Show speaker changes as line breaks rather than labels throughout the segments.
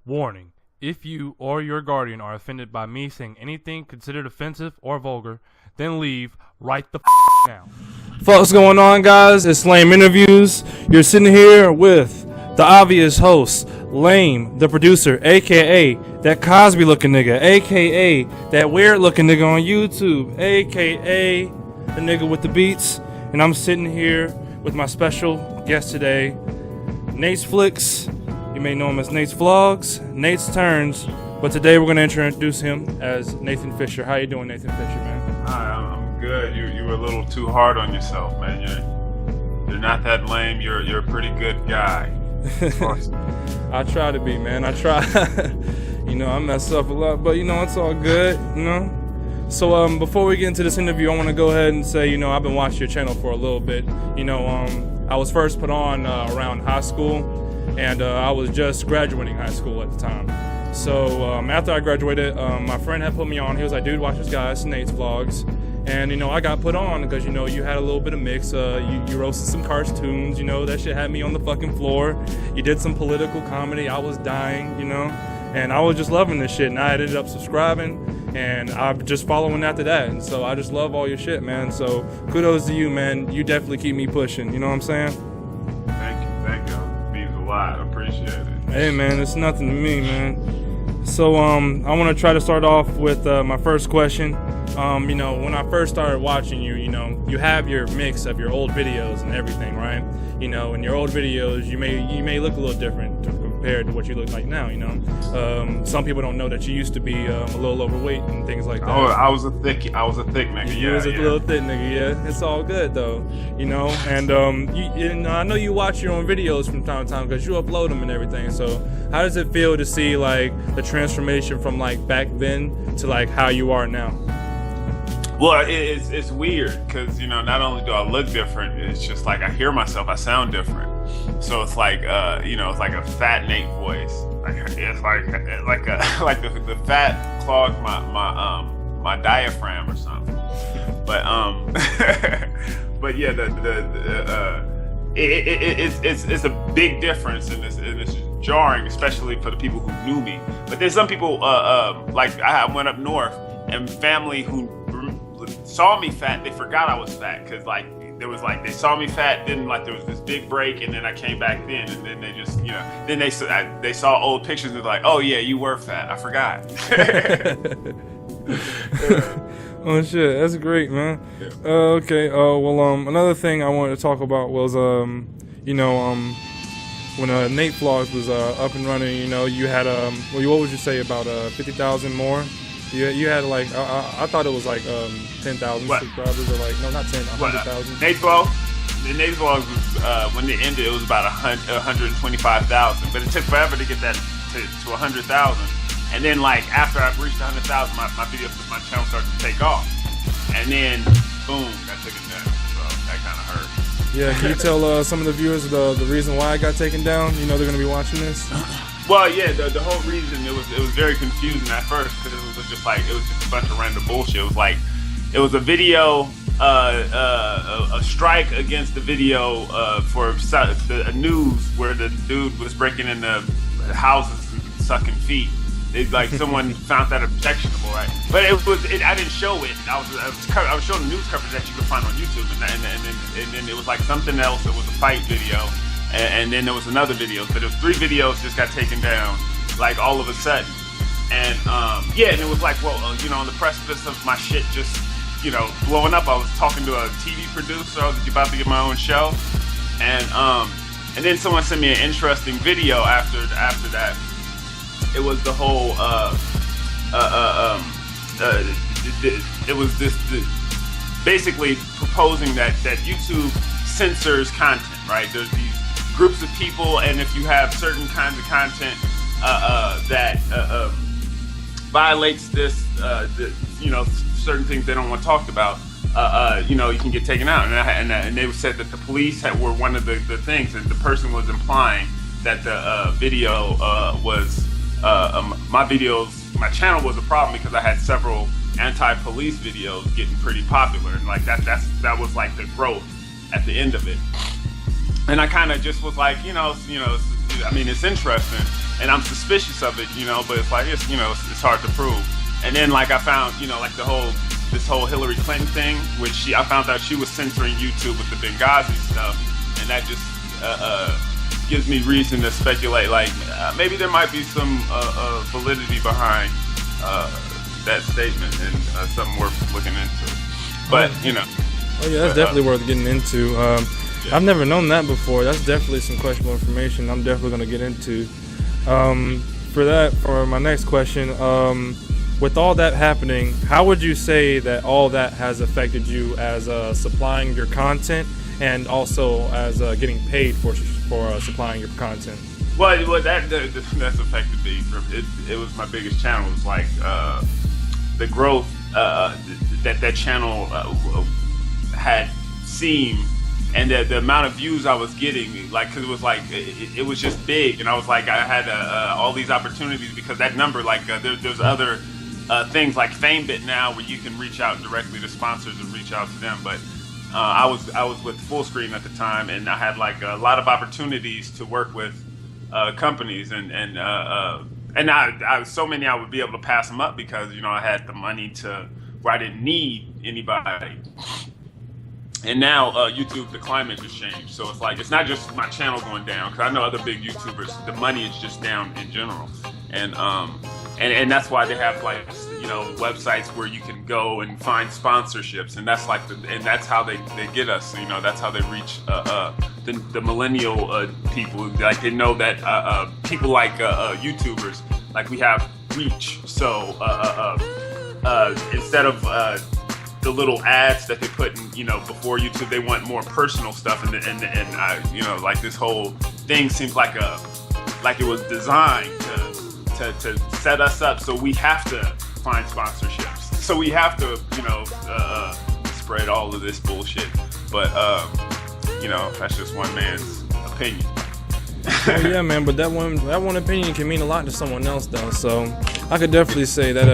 Warning: if you or your guardian are offended by me saying anything considered offensive or vulgar, then leave right the now. What's going on, guys? It's Lame Interviews. You're sitting here with the obvious host, Lame, the producer, a.k.a. that Cosby-looking nigga, a.k.a. that weird-looking nigga on YouTube, a.k.a. the nigga with the beats. And I'm sitting here with my special guest today, Nate's Flicks. You may know him as Nate's Vlogs, Nate's Turns, but today we're going to introduce him as Nathan Fisher. How you doing, Nathan Fisher, man?
Hi, I'm good. You were a little too hard on yourself, man. You're not that lame. You're a pretty good guy. Awesome.
I try to be, man. I try. I mess up a lot, but it's all good, So before we get into this interview, I want to go ahead and say, I've been watching your channel for a little bit. I was first put on around high school, and I was just graduating high school at the time. So after I graduated, my friend had put me on. He was like, dude, watch this guy, it's Nate's Vlogs. And, I got put on because, you had a little bit of mix. You roasted some cartoons, that shit had me on the fucking floor. You did some political comedy. I was dying, and I was just loving this shit. And I ended up subscribing, and I'm just following after that. And so I just love all your shit, man. So kudos to you, man. You definitely keep me pushing. You know what I'm saying?
Thank you. It means a lot. I appreciate it.
Hey, man, it's nothing to me, man. So I want to try to start off with my first question. When I first started watching you, you have your mix of your old videos and everything, right? In your old videos, you may look a little different compared to what you look like now, Some people don't know that you used to be a little overweight and things like that.
Oh, I was a thick nigga.
You was a little thick nigga, yeah. It's all good though, And I know you watch your own videos from time to time because you upload them and everything. So how does it feel to see like the transformation from like back then to like how you are now?
Well, it's weird because not only do I look different, it's just like I hear myself, I sound different. So it's like it's like a fat Nate voice. It's like the fat clogged my diaphragm or something. But but yeah, it's a big difference, and it's jarring, especially for the people who knew me. But there's some people like I went up north, and family who saw me fat, they forgot I was fat because they saw me fat, then there was this big break, and then I came back then, and then they just then they saw old pictures and they're like, oh yeah, you were fat, I forgot.
Oh shit, that's great, man.
Yeah.
Okay. Another thing I wanted to talk about was when Nate Vlogs was up and running, you had what would you say about 50,000 more? You had I thought it was 10,000 subscribers, or not 10, 100,000.
Nate's Vlogs was when they ended, it was about 125,000, but it took forever to get that to 100,000. And then after I reached 100,000, my channel started to take off, and then boom, that took it down. So that kind of hurt.
Yeah, can you tell some of the viewers the reason why I got taken down? They're gonna be watching this.
Well, yeah, the whole reason it was very confusing at first because it was just a bunch of random bullshit. It was a video, a strike against the video for the news where the dude was breaking into houses and sucking feet. Someone found that objectionable, right? But I didn't show it. I was showing news coverage that you could find on YouTube, and then it was something else. It was a fight video. And then there was another video, but it was 3 videos just got taken down, all of a sudden. And and it was on the precipice of my shit just, blowing up. I was talking to a TV producer. I was about to get my own show, and then someone sent me an interesting video after that. It was the whole it was this basically proposing that YouTube censors content, right? There's these groups of people, and if you have certain kinds of content that violates this, certain things they don't want talked about, you can get taken out. And they said that the police were one of the things, and the person was implying that the video was my channel was a problem because I had several anti-police videos getting pretty popular, and that was the growth at the end of it. And I kind of just was it's interesting. and I'm suspicious of it, you know. But it's like it's it's hard to prove. And then like I found like this whole Hillary Clinton thing, which I found out she was censoring YouTube with the Benghazi stuff, and that just gives me reason to speculate like maybe there might be some validity behind that statement and something worth looking into. But
oh yeah, that's definitely worth getting into. I've never known that before. That's definitely some questionable information I'm definitely going to get into. For my next question, with all that happening, how would you say that all that has affected you as supplying your content and also as getting paid for supplying your content?
Well, that's affected me. It was my biggest channel. It was like the growth that channel had seen, and the amount of views I was getting, like, because it was like it was just big, and I was like, I had all these opportunities because that number, like, there's other things like FameBit now where you can reach out directly to sponsors and reach out to them, but I was with Fullscreen at the time, and I had like a lot of opportunities to work with companies, and I so many I would be able to pass them up because I had the money to where I didn't need anybody. And now YouTube, the climate has changed, so it's like it's not just my channel going down, because I know other big YouTubers, the money is just down in general, and that's why they have like websites where you can go and find sponsorships, and that's like and that's how they get us. That's how they reach the millennial people. Like they know that people like YouTubers, like we have reach. So instead of the little ads that they put in, before YouTube, they want more personal stuff, and like this whole thing seems like it was designed to set us up, so we have to find sponsorships, so we have to spread all of this bullshit. But that's just one man's opinion.
Oh, yeah, man, but that one opinion can mean a lot to someone else, though. So I could definitely say that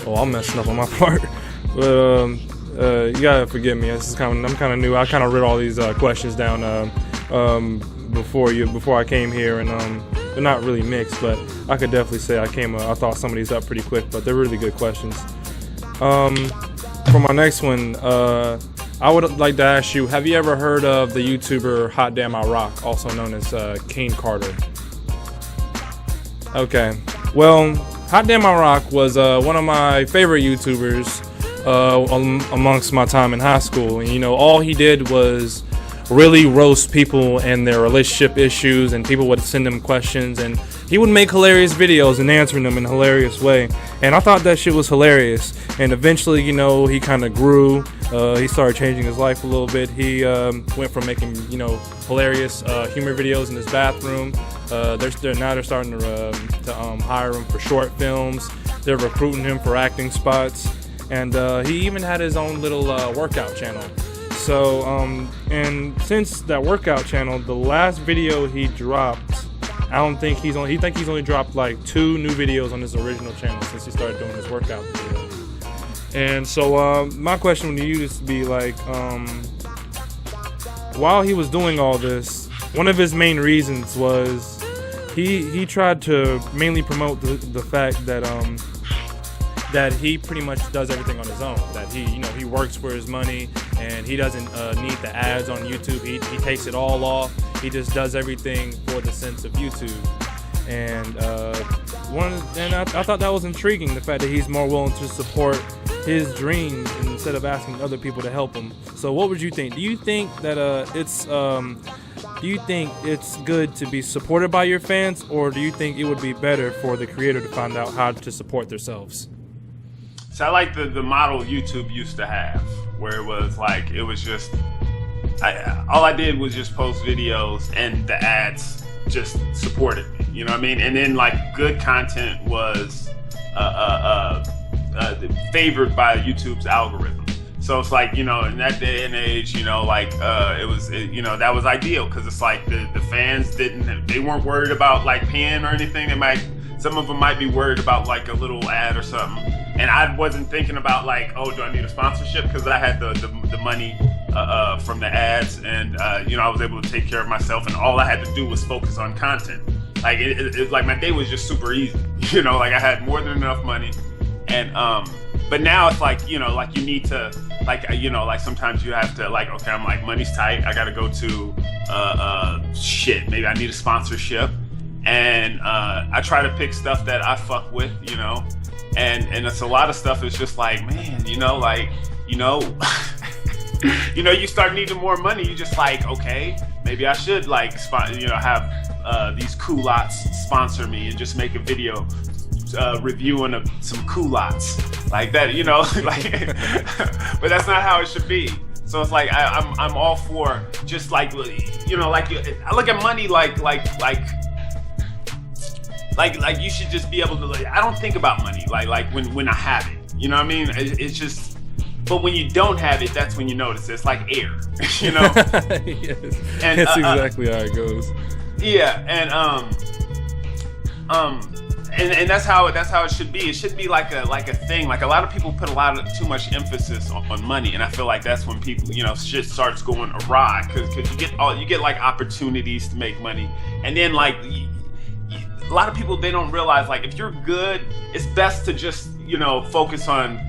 I'm messing up on my part, but you gotta forgive me. I'm kind of new. I kind of read all these questions down before I came here, and they're not really mixed, but I could definitely say I thought some of these up pretty quick, but they're really good questions. For my next one, I would like to ask you: have you ever heard of the YouTuber Hot Damn I Rock, also known as Kane Carter? Okay, well, Hot Damn I Rock was one of my favorite YouTubers amongst my time in high school, and all he did was really roast people and their relationship issues, and people would send him questions, and he would make hilarious videos and answering them in a hilarious way, and I thought that shit was hilarious. And eventually, he kind of grew. He started changing his life a little bit. He went from making hilarious humor videos in his bathroom. They're starting to hire him for short films. They're recruiting him for acting spots, and he even had his own little workout channel. So and since that workout channel, the last video he dropped, I think he's only dropped like 2 new videos on his original channel since he started doing his workout videos. And so my question to you is to be like, while he was doing all this, one of his main reasons was he tried to mainly promote the fact that that he pretty much does everything on his own, that he works for his money, and he doesn't need the ads on YouTube. He takes it all off. He just does everything for the sense of YouTube. And I thought that was intriguing, the fact that he's more willing to support his dreams instead of asking other people to help him. So what would you think? Do you think that it's good to be supported by your fans, or do you think it would be better for the creator to find out how to support themselves?
So I like the model YouTube used to have, where it was like, it was just, all I did was just post videos and the ads just supported me, you know what I mean? And then like good content was favored by YouTube's algorithm. So it's like, in that day and age, that was ideal, because it's like the fans they weren't worried about like paying or anything. Some of them might be worried about like a little ad or something. And I wasn't thinking about like, oh, do I need a sponsorship? Because I had the money from the ads, and you know, I was able to take care of myself, and all I had to do was focus on content. Like like my day was just super easy, you know, like I had more than enough money, and but now it's like, you know, like you need to, like, you know, like sometimes you have to, like, okay, I'm like, money's tight, I gotta go to shit, maybe I need a sponsorship, and I try to pick stuff that I fuck with, you know, and it's a lot of stuff is just like, man, you know, like, you know, you know, you start needing more money, you just like, okay, maybe I should, like, you know, have these culottes sponsor me and just make a video reviewing some culottes like that, you know, like, but that's not how it should be. So it's like I'm all for just like, you know, like I look at money like you should just be able to, like, I don't think about money like when I have it, you know what I mean? It's just, but when you don't have it, that's when you notice it. It's like air, you know.
Yes. And that's exactly how it goes.
Yeah, and that's how it should be. It should be like a thing. Like a lot of people put too much emphasis on money, and I feel like that's when people, you know, shit starts going awry, because you get like opportunities to make money, and then like a lot of people, they don't realize, like, if you're good, it's best to just, you know, focus on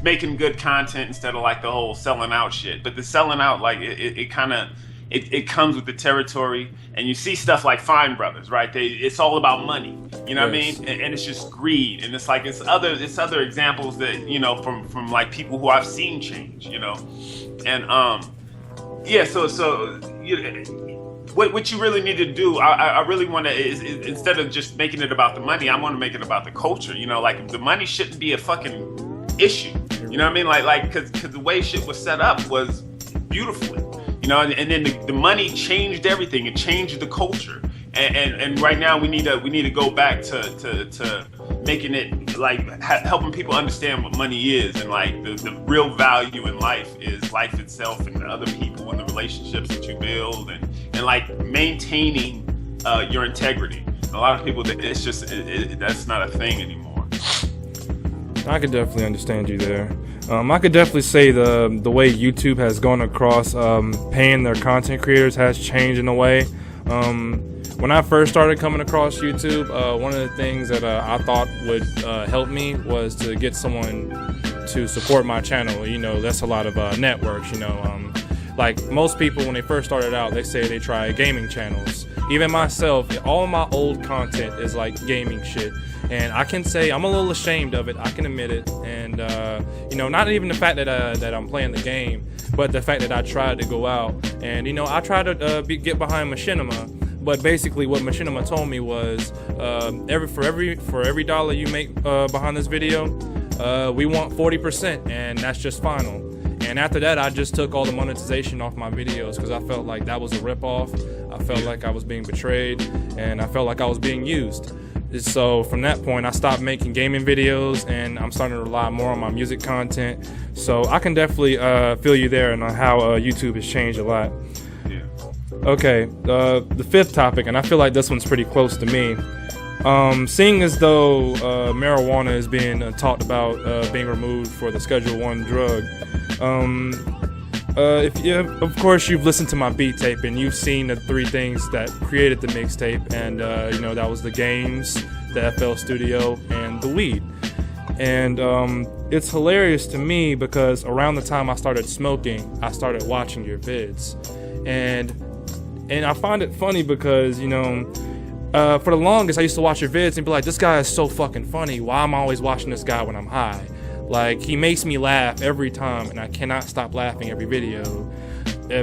making good content instead of like the whole selling out shit. But the selling out, like, it kind of, it comes with the territory, and you see stuff like Fine Brothers, right? It's all about money, you know what I mean? And it's just greed, and it's like it's other examples that, you know, from like people who I've seen change, you know, and yeah. So you know, what you really need to do, I really want to is instead of just making it about the money, I want to make it about the culture. You know, like the money shouldn't be a fucking issue. You know what I mean? Like because the way shit was set up was beautifully. You know, and then the money changed everything. It changed the culture, and right now we need to go back to making it like helping people understand what money is, and like the real value in life is life itself, and the other people and the relationships that you build, and like maintaining your integrity. A lot of people, it's just that's not a thing anymore.
I could definitely understand you there. I could definitely say the way YouTube has gone across paying their content creators has changed in a way. When I first started coming across YouTube, one of the things that I thought would help me was to get someone to support my channel. You know, that's a lot of networks, you know. Like most people, when they first started out, they say they try gaming channels. Even myself, all my old content is like gaming shit. And I can say I'm a little ashamed of it. I can admit it. And, you know, not even the fact that I'm playing the game, but the fact that I tried to go out. And, you know, I tried to get behind Machinima. But basically what Machinima told me was for every dollar you make behind this video, we want 40%. And that's just final. And after that, I just took all the monetization off my videos because I felt like that was a ripoff. I felt like I was being betrayed, and I felt like I was being used. So from that point, I stopped making gaming videos, and I'm starting to rely more on my music content. So I can definitely feel you there and on how YouTube has changed a lot.
Yeah.
Okay, the fifth topic, and I feel like this one's pretty close to me. Seeing as though marijuana is being talked about being removed for the Schedule I drug, of course you've listened to my beat tape and you've seen the three things that created the mixtape, and you know, that was the games, the FL Studio, and the weed. And it's hilarious to me because around the time I started smoking, I started watching your vids, and I find it funny because, you know, for the longest I used to watch your vids and be like, this guy is so fucking funny, why am I always watching this guy when I'm high? Like, he makes me laugh every time, and I cannot stop laughing every video.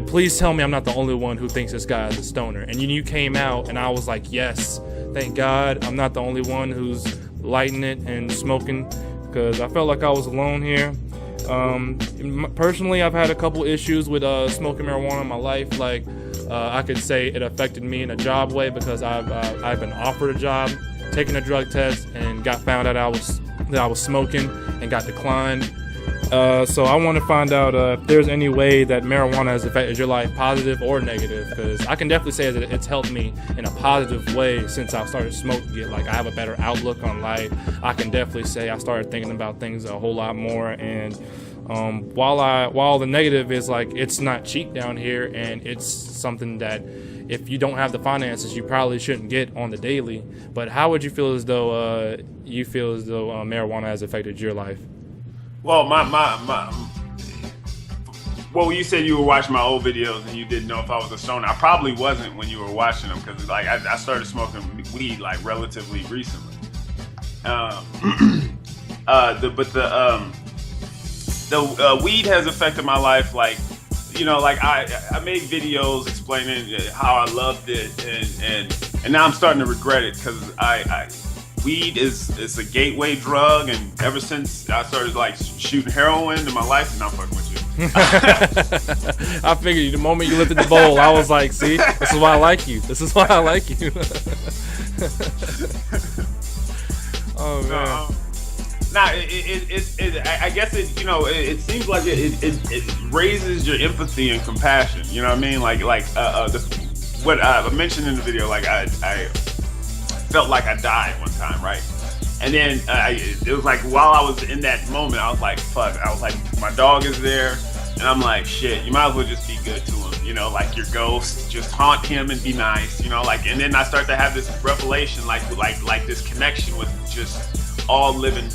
Please tell me I'm not the only one who thinks this guy is a stoner. And you came out, and I was like, yes, thank God I'm not the only one who's lighting it and smoking, because I felt like I was alone here. Personally, I've had a couple issues with smoking marijuana in my life. Like, I could say it affected me in a job way because I've been offered a job, taken a drug test, and got found out that I was smoking and got declined. So I want to find out if there's any way that marijuana has affected your life, positive or negative, because I can definitely say that it's helped me in a positive way since I started smoking it. Like, I have a better outlook on life. I can definitely say I started thinking about things a whole lot more, and While the negative is like it's not cheap down here, and it's something that if you don't have the finances, you probably shouldn't get on the daily. But how would you feel as though marijuana has affected your life?
Well, well, you said you were watching my old videos and you didn't know if I was a stoner. I probably wasn't when you were watching them, because like I started smoking weed like relatively recently. The weed has affected my life, like, you know, like I made videos explaining how I loved it, and now I'm starting to regret it, because weed is a gateway drug, and ever since I started like shooting heroin in my life, and I'm fucking with you.
I figured the moment you lifted the bowl, I was like, see, this is why I like you. This is why I like you. Oh man. I guess it, you know, it seems like it raises your empathy and compassion. You know what I mean? What I mentioned in the video, like I felt like I died one time, right? And then it was like while I was in that moment, I was like, fuck. I was like, my dog is there, and I'm like, shit. You might as well just be good to him. You know, like your ghost, just haunt him and be nice. You know, like, and then I start to have this revelation, like this connection with just all living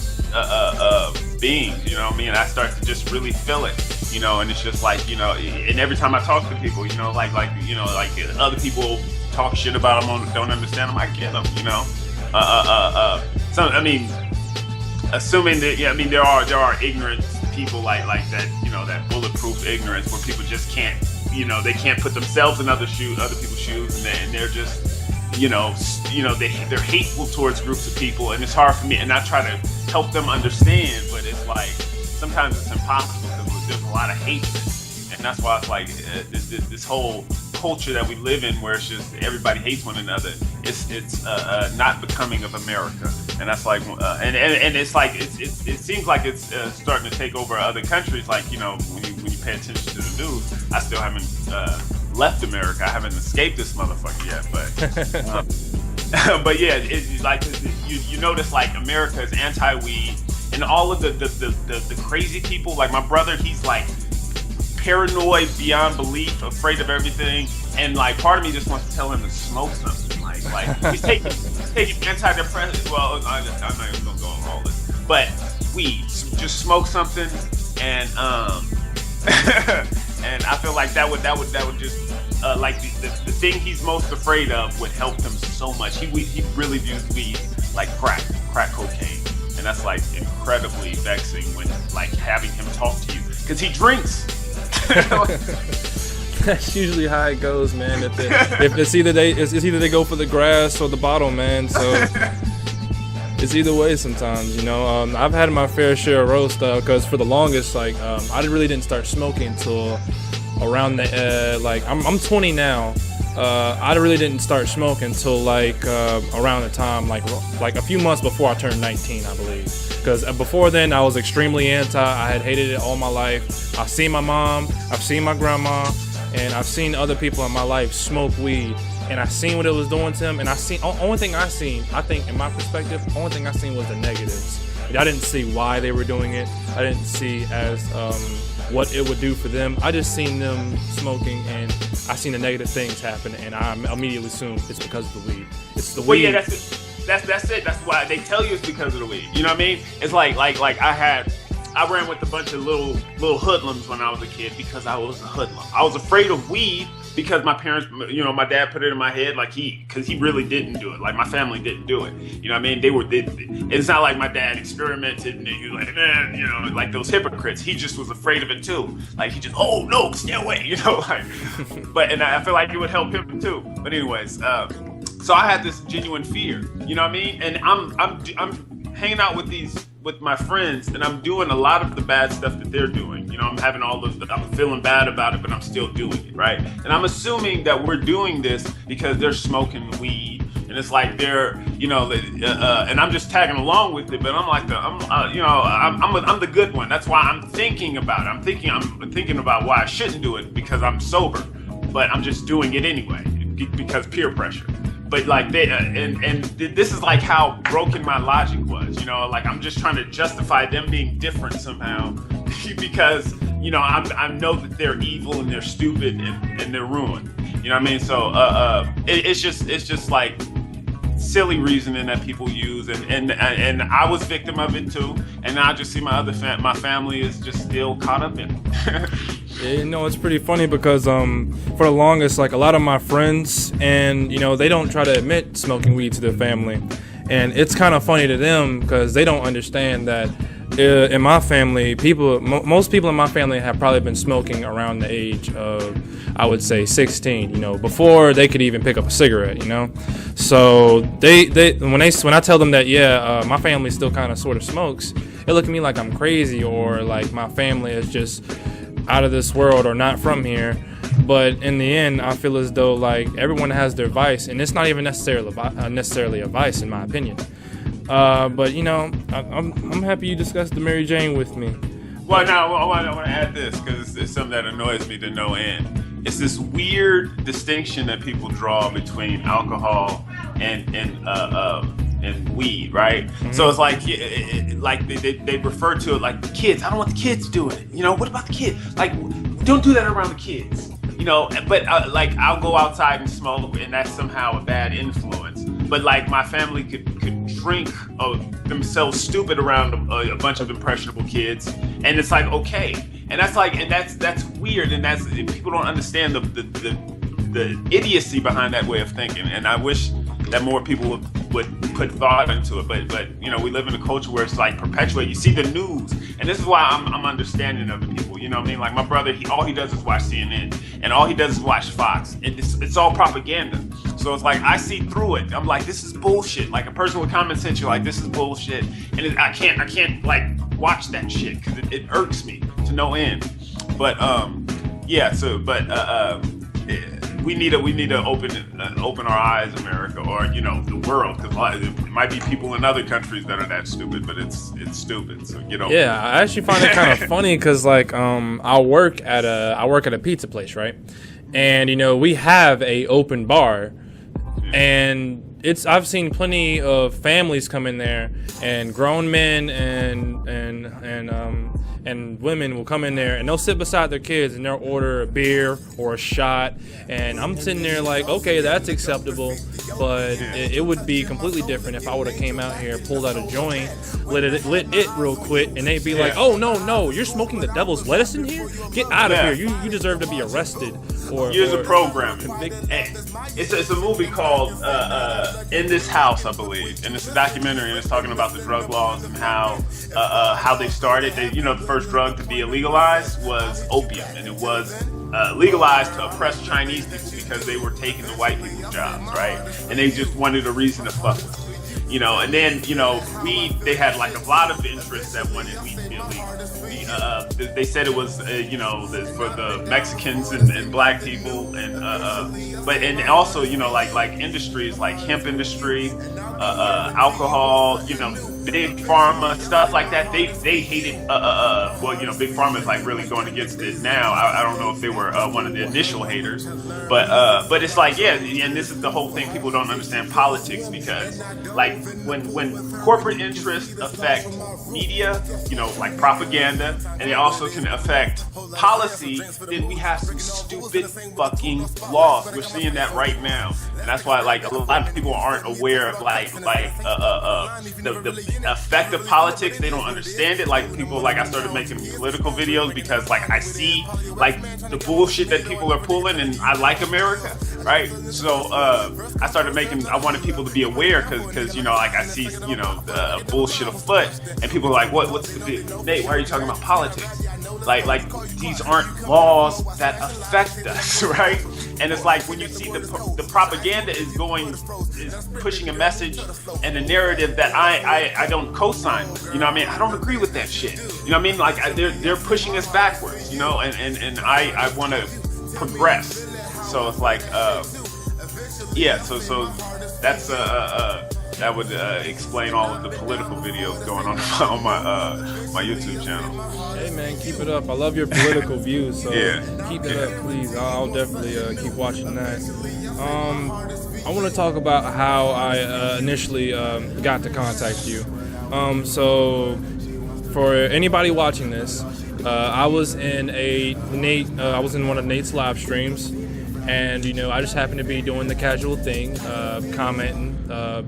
beings, you know what I mean? I start to just really feel it, you know, and it's just like, you know, and every time I talk to people, you know, like you know, like other people talk shit about them, don't understand them, I get them, you know. So I mean, assuming that, yeah, I mean, there are ignorant people like that, you know, that bulletproof ignorance where people just can't, you know, they can't put themselves in other people's shoes, and they're just, you know, they're hateful towards groups of people, and it's hard for me, and I try to help them understand, but it's like sometimes it's impossible because there's a lot of hatred, and that's why it's like this whole culture that we live in, where it's just everybody hates one another. It's not becoming of America, and that's like, and it's like it seems like it's starting to take over other countries. Like, you know, when you pay attention to the news, I still haven't left America. I haven't escaped this motherfucker yet, but but yeah, it's like you notice like America is anti-weed, and all of the crazy people. Like my brother, he's like paranoid beyond belief, afraid of everything, and like part of me just wants to tell him to smoke something. Like he's taking antidepressants. Well, I'm not even gonna go on all this, but weed, just smoke something, and and I feel like that would just like the thing he's most afraid of would help him so much. He really views weed like crack cocaine, and that's like incredibly vexing when like having him talk to you, because he drinks. That's usually how it goes, man. If it's either they go for the grass or the bottle, man. So it's either way sometimes, you know. I've had my fair share of roast, because for the longest, like I really didn't start smoking until around the like I'm 20 now. I really didn't start smoking until like around the time like a few months before I turned 19, I believe. Because before then I was extremely anti. I had hated it all my life. I've seen my mom, I've seen my grandma, and I've seen other people in my life smoke weed, and I seen what it was doing to them. And only thing I seen, I think in my perspective, only thing I seen was the negatives. I didn't see why they were doing it. I didn't see as what it would do for them. I just seen them smoking, and I seen the negative things happen, and I immediately assumed it's because of the weed. It's the weed.
Well, yeah, that's it. That's why they tell you it's because of the weed. You know what I mean? It's like I ran with a bunch of little hoodlums when I was a kid, because I was a hoodlum. I was afraid of weed because my parents, you know, my dad put it in my head, like because he really didn't do it. Like my family didn't do it. You know what I mean? It's not like my dad experimented and he was like, man, you know, like those hypocrites. He just was afraid of it too. Like he just, oh no, stay away, you know, like. And I feel like it would help him too. But anyways, so I had this genuine fear. You know what I mean? And I'm hanging out with my friends, and I'm doing a lot of the bad stuff that they're doing. You know, I'm feeling bad about it, but I'm still doing it, right? And I'm assuming that we're doing this because they're smoking weed, and it's like they're, you know, and I'm just tagging along with it. But I'm like I'm the good one. That's why I'm thinking about it. I'm thinking about why I shouldn't do it, because I'm sober, but I'm just doing it anyway because peer pressure. but like they and this is like how broken my logic was, you know, like I'm just trying to justify them being different somehow because, you know, I know that they're evil and they're stupid and they're ruined, you know what I mean? So it's just like silly reasoning that people use, and I was victim of it too, and now I just see my family is just still caught up in it.
Yeah, you know, it's pretty funny because for the longest, like a lot of my friends, and you know, they don't try to admit smoking weed to their family, and it's kind of funny to them because they don't understand that in my family, most people in my family have probably been smoking around the age of, I would say, 16, you know, before they could even pick up a cigarette, you know. So when I tell them that, my family still kind of sort of smokes, they look at me like I'm crazy or like my family is just out of this world or not from here. But in the end, I feel as though like everyone has their vice, and it's not even necessarily a vice in my opinion. But you know, I'm happy you discussed the Mary Jane with me.
Well, now I want to add this because it's something that annoys me to no end. It's this weird distinction that people draw between alcohol and weed, right? Mm-hmm. So it's like, they refer to it like the kids. I don't want the kids doing it. You know, what about the kids? Like, don't do that around the kids. You know, but like I'll go outside and smoke, and that's somehow a bad influence. But like my family could drink themselves stupid around a bunch of impressionable kids, and it's like okay, and that's weird, and that's people don't understand the idiocy behind that way of thinking, and I wish that more people would put thought into it, but you know, we live in a culture where it's like perpetuate. You see the news, and this is why I'm understanding of the people. You know what I mean? Like my brother, all he does is watch CNN, and all he does is watch Fox. It's all propaganda. So it's like I see through it. I'm like, this is bullshit. Like a person with common sense, you're like, this is bullshit, and I can't like watch that shit because it irks me to no end. But we need to open our eyes, America, or you know, the world, because it might be people in other countries that are that stupid, but it's stupid. So you know. Yeah,
I actually find it kind of funny because like I work at a pizza place, right? And you know, we have a open bar, and I've seen plenty of families come in there, and grown men and women will come in there, and they'll sit beside their kids, and they'll order a beer or a shot, and I'm sitting there like, okay, that's acceptable, but it would be completely different if I would have came out here, pulled out a joint, lit it real quick, and they'd be like, oh no, you're smoking the devil's lettuce in here? Get out of here! You deserve to be arrested.
Years of programming. It's a movie called In This House, I believe, and it's a documentary, and it's talking about the drug laws and how they started. The first drug to be illegalized was opium, and it was legalized to oppress Chinese people because they were taking the white people's jobs, right? And they just wanted a reason to fuck with them. You know, and then, you know, weed, they had like a lot of interests that wanted weed to be illegal. They said it was, for the Mexicans and black people, and also, you know, like industries like hemp industry, alcohol, you know, big pharma, stuff like that. They hated, big pharma is like really going against it now. I don't know if they were one of the initial haters, but it's like, yeah, and this is the whole thing. People don't understand politics because, like, when corporate interests affect media, you know, like propaganda, and they also can affect policy, then we have some stupid fucking laws. We're seeing that right now, and that's why like a lot of people aren't aware of the effect of politics. They don't understand it. Like people, like I started making political videos because like I see like the bullshit that people are pulling, and I like America, right? So I started making. I wanted people to be aware because you know, like I see, you know, the bullshit afoot, and people are like, what's the big Nate? Why are you talking about politics? Like these aren't laws that affect us, right? And it's like when you see the propaganda is pushing a message and a narrative that I don't co-sign. You know what I mean? I don't agree with that shit. You know what I mean? Like they're pushing us backwards. You know, and I want to progress. So it's like so that's that would explain all of the political videos going on my YouTube channel.
Hey man, keep it up. I love your political views, so keep it up, please. I'll definitely keep watching that. I want to talk about how I initially got to contact you. So for anybody watching this, I was in I was in one of Nate's live streams, and I just happened to be doing the casual thing, commenting,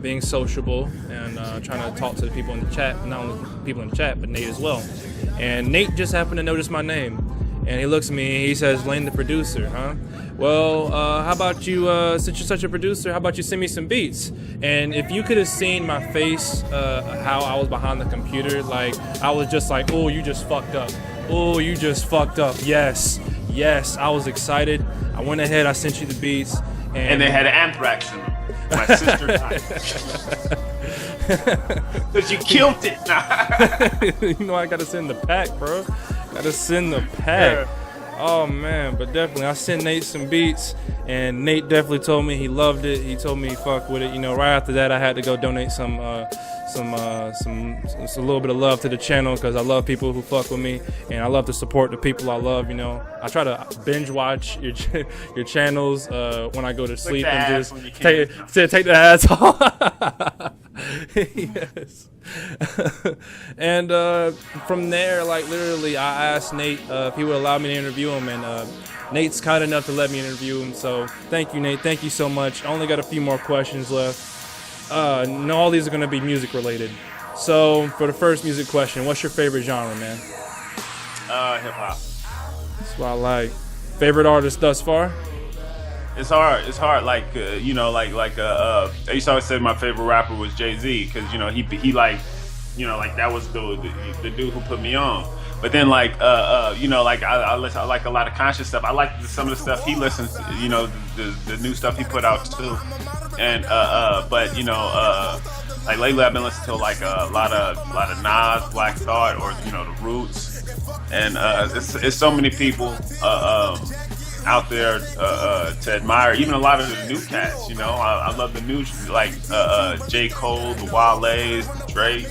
being sociable, and trying to talk to the people in the chat. Not only people in the chat, but Nate as well. And Nate just happened to notice my name, and he looks at me and he says, "Lane, the producer, huh? Well, how about you, since you're such a producer, how about you send me some beats?" And if you could have seen my face, how I was behind the computer, like, I was just like, "Oh, you just fucked up. Oh, you just fucked up. Yes, I was excited. I went ahead, I sent you the beats.
And they had anthrax in them. My sister died. Because you killed it.
I gotta send the pack, bro. Gotta send the pack. Oh man, but definitely I sent Nate some beats, and Nate definitely told me he loved it. He told me he fucked with it. Right after that, I had to go donate a little bit of love to the channel, because I love people who fuck with me, and I love to support the people I love. I try to binge watch your channels when I go to sleep, and just take the ads off. Yes. And from there, like, literally, I asked Nate if he would allow me to interview him, and Nate's kind enough to let me interview him. So thank you, Nate. Thank you so much. I only got a few more questions left. No, all these are going to be music related. So for the first music question, what's your favorite genre, man?
Hip hop.
That's what I like. Favorite artist thus far?
It's hard. Like, I used to always say my favorite rapper was Jay-Z, because he like, that was the dude who put me on. But then, like, I like a lot of conscious stuff. I like some of the stuff he listens to, the new stuff he put out too. And like, lately I've been listening to like a lot of Nas, Black Thought, or the Roots. And it's so many people out there to admire. Even a lot of the new cats. I love the new, like J. Cole, the Wale's, the Drake.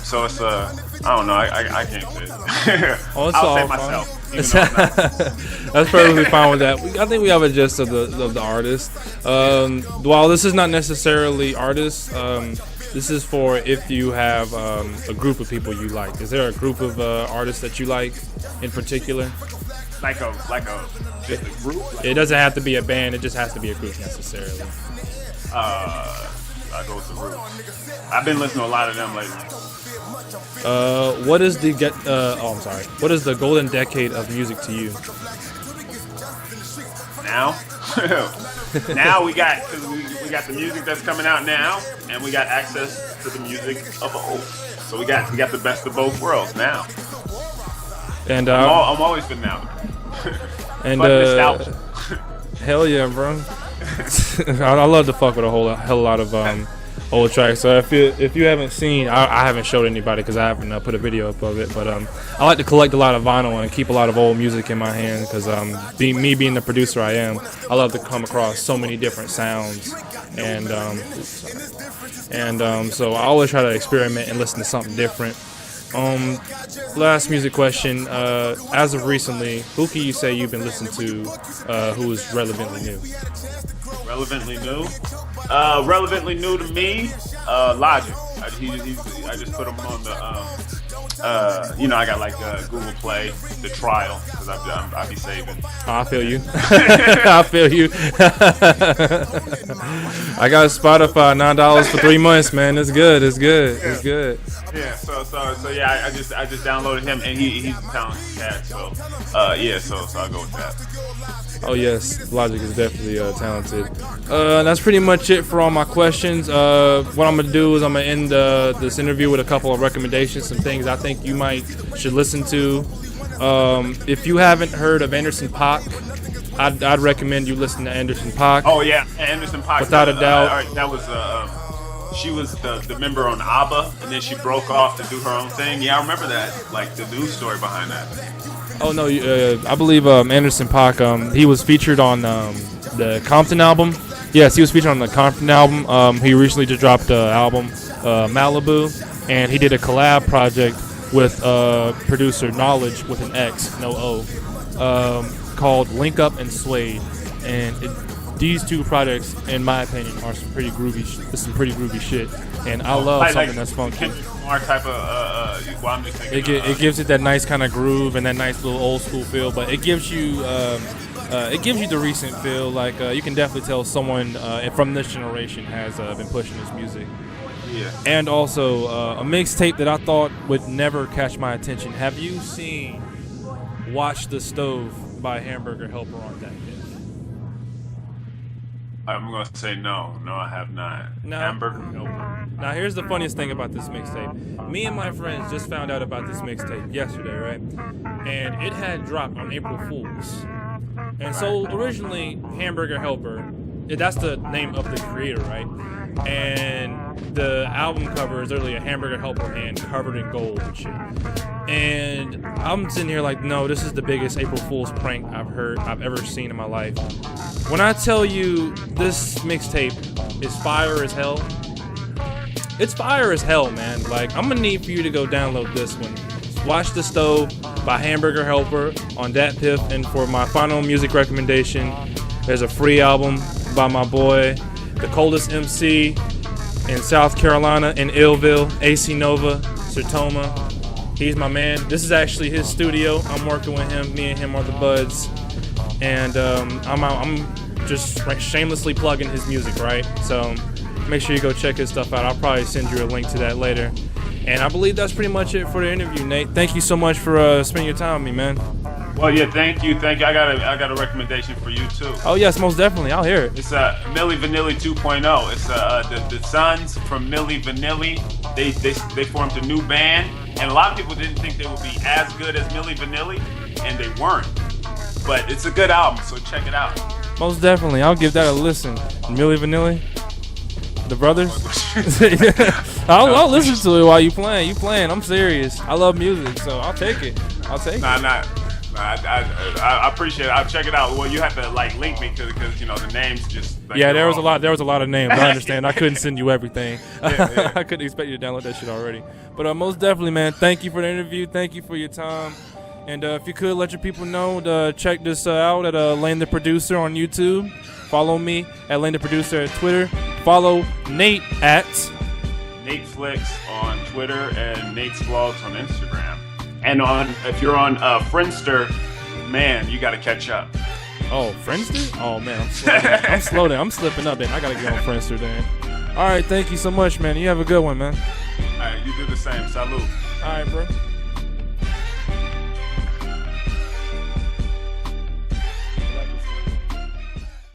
So it's I don't know. I can't say it.
Oh, it's
I'll
all
say
fine.
myself.
That's perfectly fine with that. I think we have a gist of the artist. While this is not necessarily artists, this is for if you have a group of people you like. Is there a group of artists that you like in particular?
Like a just a group.
It doesn't have to be a band. It just has to be a group necessarily.
I go with the Roots. I've been listening to a lot of them lately.
What is the What is the golden decade of music to you?
Now, now we got the music that's coming out now, and we got access to the music of old. So we got the best of both worlds now.
And
I'm always been now.
And
nostalgia.
Hell yeah, bro. I love to fuck with a hell lot of old tracks. So if you haven't seen, I haven't showed anybody because I haven't put a video up of it. But I like to collect a lot of vinyl and keep a lot of old music in my hand, because being the producer I am, I love to come across so many different sounds, and so I always try to experiment and listen to something different. Last music question. As of recently, who can you say you've been listening to who is relevantly new?
Relevantly new? Relevantly new to me, Logic. I just put him on the, I got like Google Play, the trial, because I be saving.
I feel you. I feel you. I got Spotify, $9 for 3 months, man. It's good. It's good. It's good.
Yeah. So yeah, I just downloaded him, and he's a talented cat. So so I'll go with that.
Oh yes, Logic is definitely talented. That's pretty much it for all my questions. What I'm gonna do is I'm gonna end this interview with a couple of recommendations, some things I think you should listen to. If you haven't heard of Anderson .Paak, I'd recommend you listen to Anderson .Paak.
Oh yeah, Anderson .Paak.
Without a doubt.
That was she was the member on ABBA, and then she broke off to do her own thing. Yeah, I remember that, like the news story behind that.
Oh no, I believe Anderson .Paak. He was featured on the Compton album. Yes, he was featured on the Compton album. He recently just dropped the album Malibu, and he did a collab project with producer Knowledge with an X, no O, called Link Up And Suede. And these two projects, in my opinion, are some pretty groovy shit. And I love something that's funky.
More type of well, I'm just thinking,
It gives it that nice kind of groove and that nice little old school feel, but it gives you the recent feel. Like you can definitely tell someone from this generation has been pushing this music.
Yeah.
And also a mixtape that I thought would never catch my attention. Have you seen "Watch the Stove" by Hamburger Helper on that?
I'm gonna say no. No, I have not.
No.
Hamburger Helper.
Now here's the funniest thing about this mixtape. Me and my friends just found out about this mixtape yesterday, right? And it had dropped on April Fool's. And so originally, Hamburger Helper, that's the name of the creator, right? And the album cover is literally a Hamburger Helper hand covered in gold and shit. And I'm sitting here like, no, this is the biggest April Fool's prank I've ever seen in my life. When I tell you this mixtape is fire as hell, it's fire as hell, man. Like, I'm gonna need for you to go download this one. Watch the Stove by Hamburger Helper on Dat Piff. And for my final music recommendation, there's a free album by my boy, the coldest MC in South Carolina, in Illville, AC-Nova-Sertoma. He's my man. This is actually his studio. I'm working with him. Me and him are the buds. And I'm just shamelessly plugging his music, right? So make sure you go check his stuff out. I'll probably send you a link to that later. And I believe that's pretty much it for the interview, Nate. Thank you so much for spending your time with me, man.
Well, yeah, thank you. I got a recommendation for you too.
Oh yes, most definitely. I'll hear it.
It's Milli Vanilli 2.0. It's the sons from Milli Vanilli. They formed a new band, and a lot of people didn't think they would be as good as Milli Vanilli, and they weren't. But it's a good album, so check it out.
Most definitely. I'll give that a listen. Milli Vanilli, the brothers. I'll listen to it while you playing. I'm serious. I love music, so I'll take it.
I appreciate it. I'll check it out. Well, you have to link me because the names just.
There was a lot of names. I understand. I couldn't send you everything.
Yeah.
I couldn't expect you to download that shit already. But most definitely, man. Thank you for the interview. Thank you for your time. And if you could let your people know to check this out at Lane the Producer on YouTube. Follow me at Lane the Producer at Twitter. Follow Nate at
Nate Flicks on Twitter and Nate's Vlogs on Instagram. And if you're on Friendster, man, you got to catch up.
Oh, Friendster? Oh man, I'm slow down. I'm slipping up then. I gotta get on Friendster then. All right, thank you so much, man. You have a good one, man.
All right, you do the same. Salute.
All right, bro.